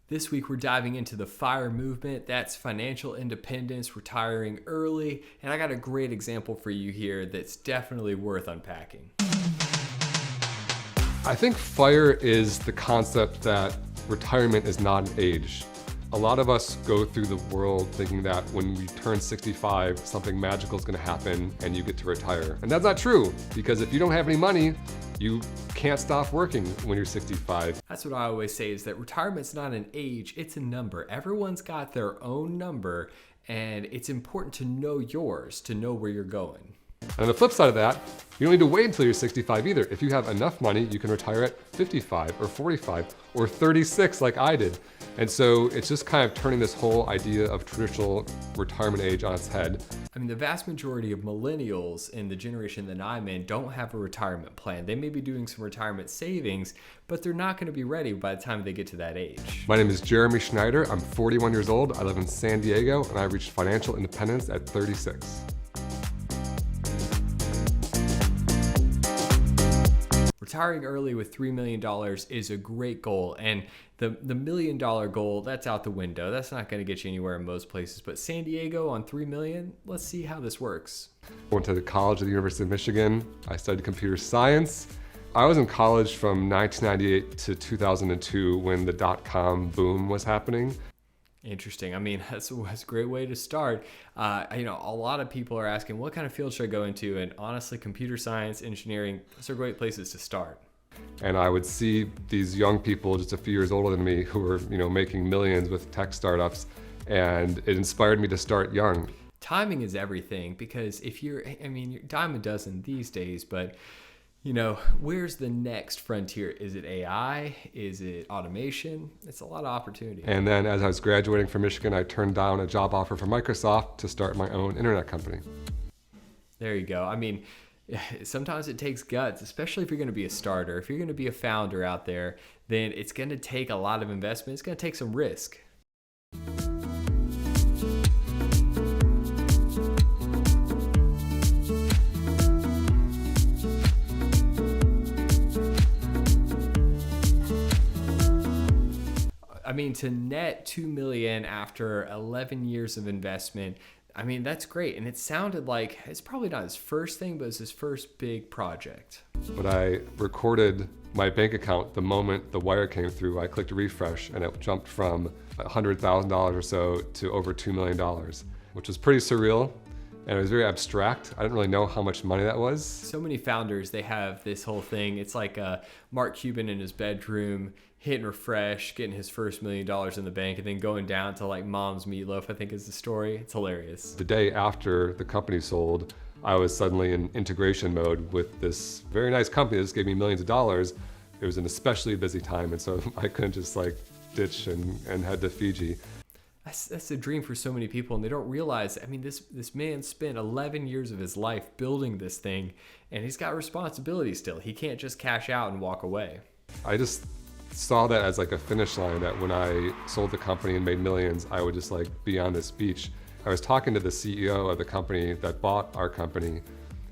This week, we're diving into the FIRE movement. That's financial independence, retiring early. And I got a great example for you here that's definitely worth unpacking. I think FIRE is the concept that retirement is not an age. A lot of us go through the world thinking that when we turn 65, something magical is going to happen and you get to retire. And that's not true, because if you don't have any money, you can't stop working when you're 65. That's what I always say, is that retirement's not an age, it's a number. Everyone's got their own number, and it's important to know yours, to know where you're going. And on the flip side of that, you don't need to wait until you're 65 either. If you have enough money, you can retire at 55 or 45 or 36 like I did. And so it's just kind of turning this whole idea of traditional retirement age on its head. I mean, the vast majority of millennials in the generation that I'm in don't have a retirement plan. They may be doing some retirement savings, but they're not going to be ready by the time they get to that age. My name is Jeremy Schneider. I'm 41 years old. I live in San Diego, and I reached financial independence at 36. Retiring early with $3 million is a great goal, and the $1 million goal, that's out the window. That's not going to get you anywhere in most places, but San Diego on $3 million, let's see how this works. I went to the college at the University of Michigan. I studied computer science. I was in college from 1998 to 2002 when the dot-com boom was happening. Interesting. I mean, that's a great way to start. A lot of people are asking, what kind of field should I go into? And honestly, computer science, engineering, those are great places to start. And I would see these young people just a few years older than me who were, making millions with tech startups, and it inspired me to start young. Timing is everything, because you're dime a dozen these days, but where's the next frontier? Is it AI? Is it automation? It's a lot of opportunity. And then as I was graduating from Michigan, I turned down a job offer from Microsoft to start my own internet company. There you go. I mean, sometimes it takes guts, especially if you're going to be a starter. If you're going to be a founder out there, then it's going to take a lot of investment. It's going to take some risk. I mean, to net $2 million after 11 years of investment, I mean, that's great. And it sounded like it's probably not his first thing, but it's his first big project. But I recorded my bank account the moment the wire came through. I clicked refresh and it jumped from $100,000 or so to over $2 million, which was pretty surreal. And it was very abstract. I didn't really know how much money that was. So many founders, they have this whole thing. It's like Mark Cuban in his bedroom, hitting refresh, getting his first $1 million in the bank, and then going down to like mom's meatloaf, I think is the story. It's hilarious. The day after the company sold, I was suddenly in integration mode with this very nice company that just gave me millions of dollars. It was an especially busy time, and so I couldn't just ditch and head to Fiji. That's a dream for so many people, and they don't realize, this man spent 11 years of his life building this thing, and he's got responsibility still. He can't just cash out and walk away. I just saw that as a finish line, that when I sold the company and made millions, I would just be on this beach. I was talking to the CEO of the company that bought our company,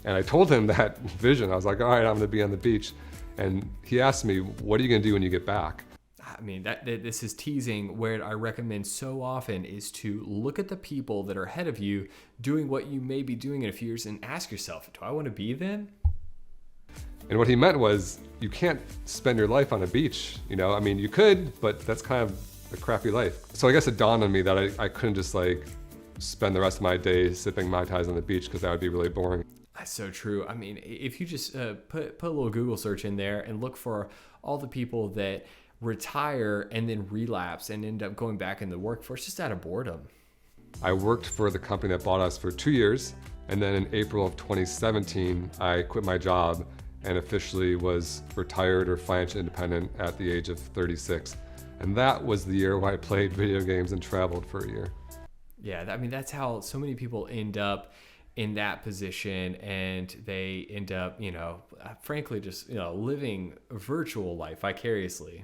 and I told him that vision. I was like, all right, I'm gonna be on the beach. And he asked me, what are you gonna do when you get back? This is teasing where I recommend so often is to look at the people that are ahead of you doing what you may be doing in a few years and ask yourself, do I want to be them? And what he meant was, you can't spend your life on a beach. You could, but that's kind of a crappy life. So I guess it dawned on me that I couldn't just spend the rest of my day sipping Mai Tais on the beach, because that would be really boring. That's so true. If you just put a little Google search in there and look for all the people that retire and then relapse and end up going back in the workforce just out of boredom. I worked for the company that bought us for 2 years, and then in April of 2017, I quit my job and officially was retired or financially independent at the age of 36. And that was the year where I played video games and traveled for a year. Yeah, that's how so many people end up in that position, and they end up, frankly, just, living a virtual life vicariously.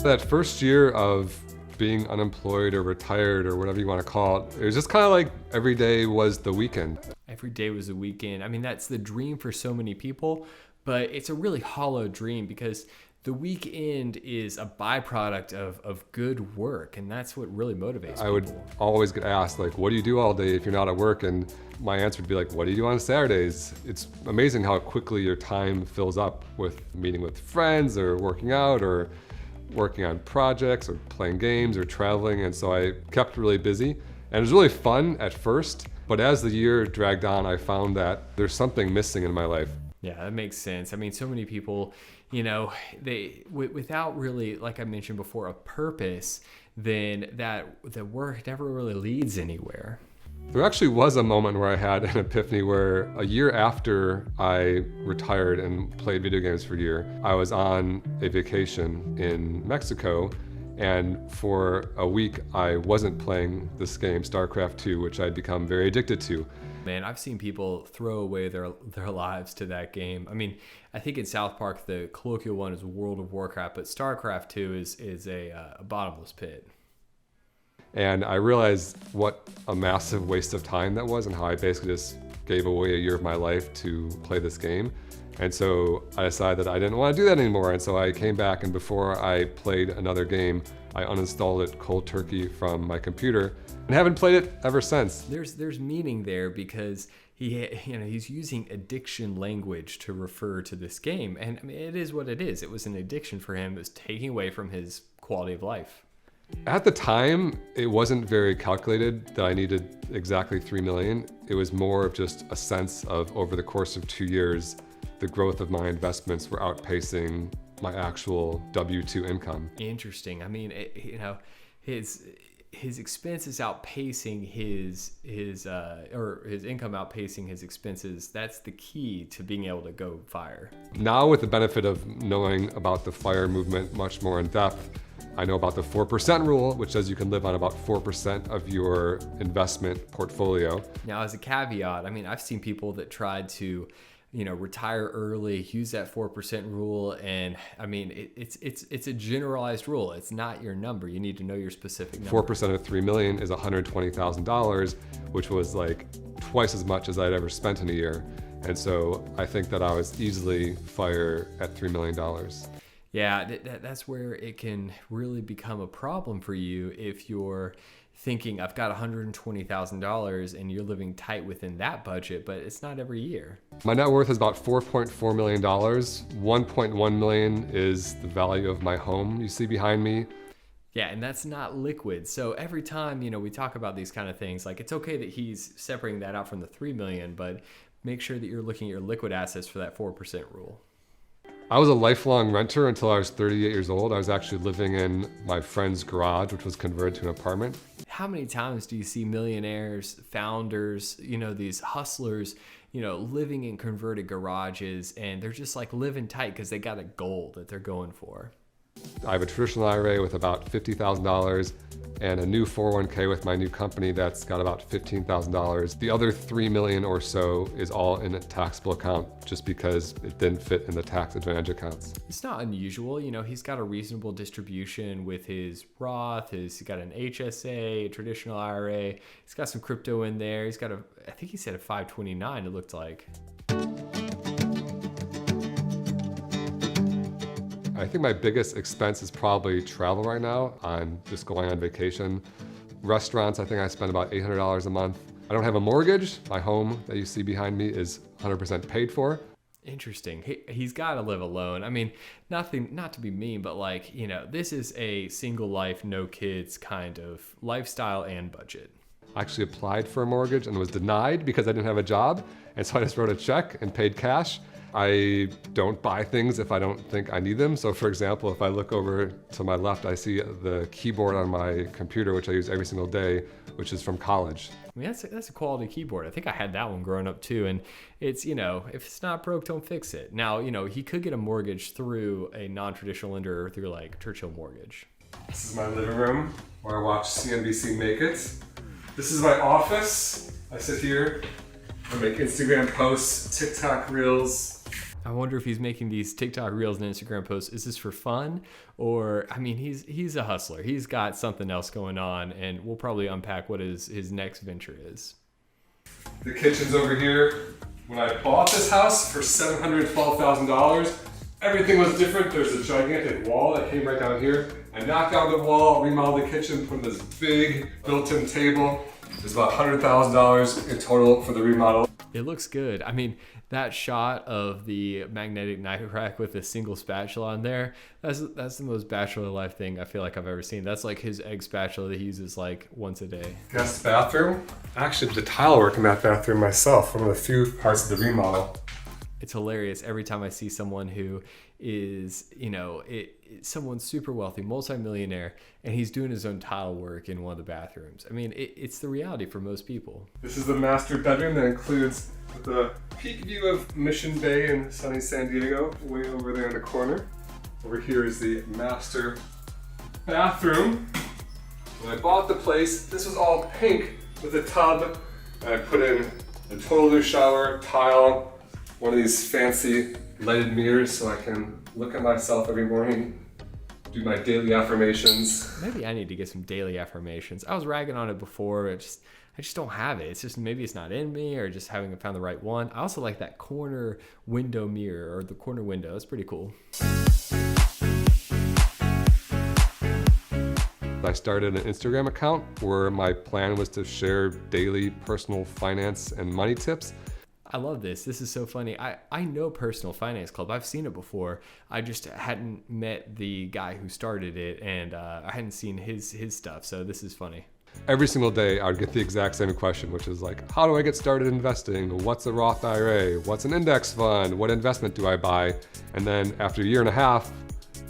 That first year of being unemployed or retired or whatever you want to call it, it was just kind of every day was the weekend. Every day was a weekend. That's the dream for so many people, but it's a really hollow dream because the weekend is a byproduct of good work, and that's what really motivates people. I would always get asked, like, what do you do all day if you're not at work? And my answer would be like, what do you do on Saturdays? It's amazing how quickly your time fills up with meeting with friends or working out or working on projects or playing games or traveling. And so I kept really busy, and it was really fun at first. But as the year dragged on, I found that there's something missing in my life. Yeah, that makes sense. I mean, so many people, you know, without really, like I mentioned before, a purpose, then the work never really leads anywhere. There actually was a moment where I had an epiphany where a year after I retired and played video games for a year, I was on a vacation in Mexico, and for a week I wasn't playing this game, StarCraft 2, which I'd become very addicted to. Man, I've seen people throw away their lives to that game. I mean, I think in South Park the colloquial one is World of Warcraft, but StarCraft 2 is a bottomless pit. And I realized what a massive waste of time that was and how I basically just gave away a year of my life to play this game. And so I decided that I didn't want to do that anymore. And so I came back, and before I played another game, I uninstalled it cold turkey from my computer and haven't played it ever since. There's meaning there because he's using addiction language to refer to this game. And I mean, it is what it is. It was an addiction for him. It was taking away from his quality of life. At the time, it wasn't very calculated that I needed exactly 3 million. It was more of just a sense of, over the course of 2 years, the growth of my investments were outpacing my actual W-2 income. Interesting. I mean, his expenses outpacing his income outpacing his expenses. That's the key to being able to go FIRE. Now, with the benefit of knowing about the FIRE movement much more in depth, I know about the 4% rule, which says you can live on about 4% of your investment portfolio. Now, as a caveat, I mean, I've seen people that tried to, retire early, use that 4% rule, and I mean, it's a generalized rule. It's not your number. You need to know your specific number. 4% of 3 million is $120,000, which was like twice as much as I'd ever spent in a year. And so I think that I was easily FIRE at $3 million. Yeah, that's where it can really become a problem for you if you're thinking, I've got $120,000 and you're living tight within that budget, but it's not every year. My net worth is about $4.4 million. 1.1 million is the value of my home you see behind me. Yeah, and that's not liquid. So every time, we talk about these kind of things, like it's okay that he's separating that out from the 3 million, but make sure that you're looking at your liquid assets for that 4% rule. I was a lifelong renter until I was 38 years old. I was actually living in my friend's garage, which was converted to an apartment. How many times do you see millionaires, founders, these hustlers, living in converted garages, and they're just like living tight because they got a goal that they're going for? I have a traditional IRA with about $50,000 and a new 401k with my new company that's got about $15,000. The other 3 million or so is all in a taxable account just because it didn't fit in the tax advantage accounts. It's not unusual. He's got a reasonable distribution with his Roth, he's got an HSA, a traditional IRA. He's got some crypto in there. He's got I think he said a 529, it looked like. I think my biggest expense is probably travel right now. I'm just going on vacation. Restaurants, I think I spend about $800 a month. I don't have a mortgage. My home that you see behind me is 100% paid for. Interesting. He's got to live alone. I mean, not to be mean, but this is a single life, no kids kind of lifestyle and budget. I actually applied for a mortgage and was denied because I didn't have a job. And so I just wrote a check and paid cash. I don't buy things if I don't think I need them. So for example, if I look over to my left, I see the keyboard on my computer, which I use every single day, which is from college. I mean, that's a quality keyboard. I think I had that one growing up too. And it's, if it's not broke, don't fix it. Now, he could get a mortgage through a non-traditional lender or through like Churchill Mortgage. This is my living room where I watch CNBC Make It. This is my office. I sit here. I make Instagram posts, TikTok reels. I wonder if he's making these TikTok reels and Instagram posts. Is this for fun? Or, I mean, he's a hustler. He's got something else going on, and we'll probably unpack what his next venture is. The kitchen's over here. When I bought this house for $712,000, everything was different. There's a gigantic wall that came right down here. I knocked down the wall, remodeled the kitchen, put in this big built-in table. It was about $100,000 in total for the remodel. It looks good. I mean, that shot of the magnetic knife rack with a single spatula on there, that's the most bachelor life thing I feel like I've ever seen. That's like his egg spatula that he uses like once a day. Guest bathroom. I actually did the tile work in that bathroom myself, one of the few parts of the remodel. It's hilarious every time I see someone who is, someone super wealthy, multimillionaire, and he's doing his own tile work in one of the bathrooms. I mean, it's the reality for most people. This is the master bedroom that includes the peak view of Mission Bay in sunny San Diego, way over there in the corner. Over here is the master bathroom. When I bought the place, this was all pink with a tub. And I put in a total new shower, tile, one of these fancy lighted mirrors so I can look at myself every morning, do my daily affirmations. Maybe I need to get some daily affirmations. I was ragging on it before. I just don't have it. It's just maybe it's not in me or just haven't found the right one. I also like that corner window mirror or the corner window. It's pretty cool. I started an Instagram account where my plan was to share daily personal finance and money tips. I love this. This is so funny. I know Personal Finance Club. I've seen it before. I just hadn't met the guy who started it, and I hadn't seen his stuff. So this is funny. Every single day, I would get the exact same question, which is like, how do I get started investing? What's a Roth IRA? What's an index fund? What investment do I buy? And then after a year and a half,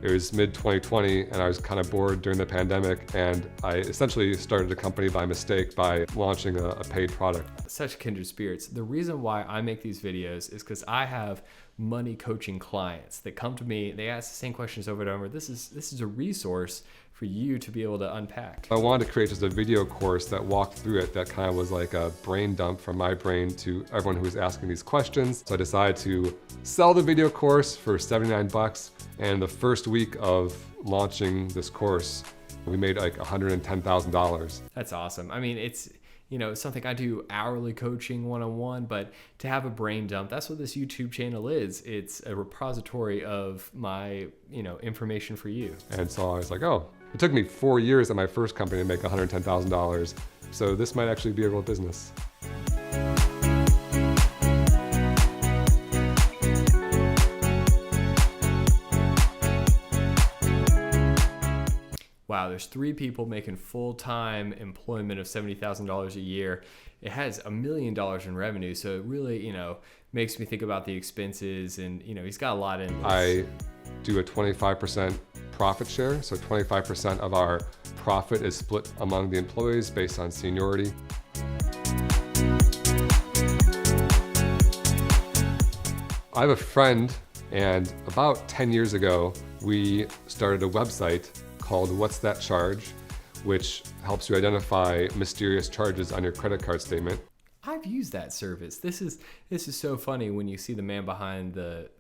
it was mid-2020, and I was kind of bored during the pandemic, and I essentially started a company by mistake by launching a paid product. Such kindred spirits. The reason why I make these videos is because I have money coaching clients that come to me. They ask the same questions over and over. This is a resource for you to be able to unpack. I wanted to create just a video course that walked through it that kind of was like a brain dump from my brain to everyone who was asking these questions. So I decided to sell the video course for 79 bucks. And the first week of launching this course, we made like $110,000. That's awesome. I mean, it's something I do hourly coaching one-on-one, but to have a brain dump, that's what this YouTube channel is. It's a repository of my, information for you. And so I was like, oh, it took me 4 years at my first company to make $110,000. So this might actually be a real business. Wow, there's 3 people making full-time employment of $70,000 a year. It has $1 million in revenue, so it really, makes me think about the expenses, and he's got a lot in this. I do a 25% profit share, so 25% of our profit is split among the employees based on seniority. I have a friend, and about 10 years ago, we started a website called What's That Charge, which helps you identify mysterious charges on your credit card statement. I've used that service. This is so funny when you see the man behind the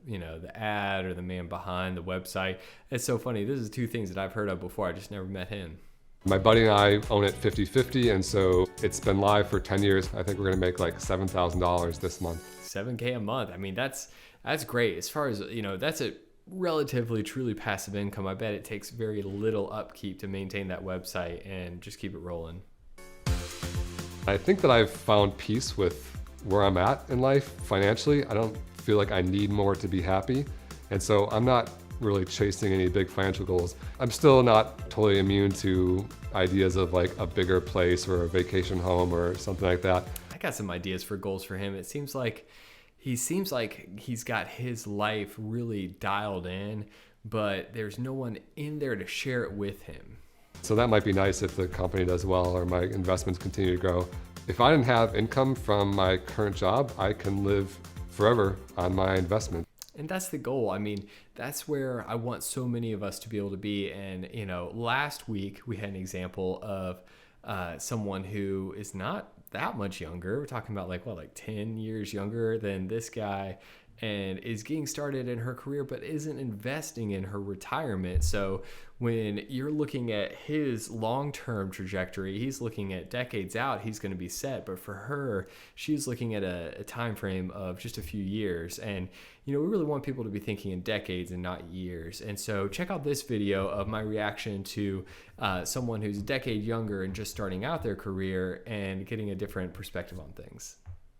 ad or the man behind the website. It's so funny. This is 2 things that I've heard of before. I just never met him. My buddy and I own it 50-50, and so it's been live for 10 years. I think we're gonna make like $7,000 this month. $7K a month. I mean, that's great. As far as, that's a relatively truly passive income. I bet it takes very little upkeep to maintain that website and just keep it rolling. I think that I've found peace with where I'm at in life financially. I don't feel like I need more to be happy. And so I'm not really chasing any big financial goals. I'm still not totally immune to ideas of like a bigger place or a vacation home or something like that. I got some ideas for goals for him. It seems like he's got his life really dialed in, but there's no one in there to share it with him. So that might be nice if the company does well or my investments continue to grow. If I didn't have income from my current job, I can live forever on my investment. And that's the goal. I mean, that's where I want so many of us to be able to be. And, last week we had an example of someone who is not that much younger. We're talking about like 10 years younger than this guy. and is getting started in her career but isn't investing in her retirement. So when you're looking at his long-term trajectory, he's looking at decades out, he's going to be set. But for her, she's looking at a time frame of just a few years. And we really want people to be thinking in decades and not years. And so check out this video of my reaction to someone who's a decade younger and just starting out their career and getting a different perspective on things.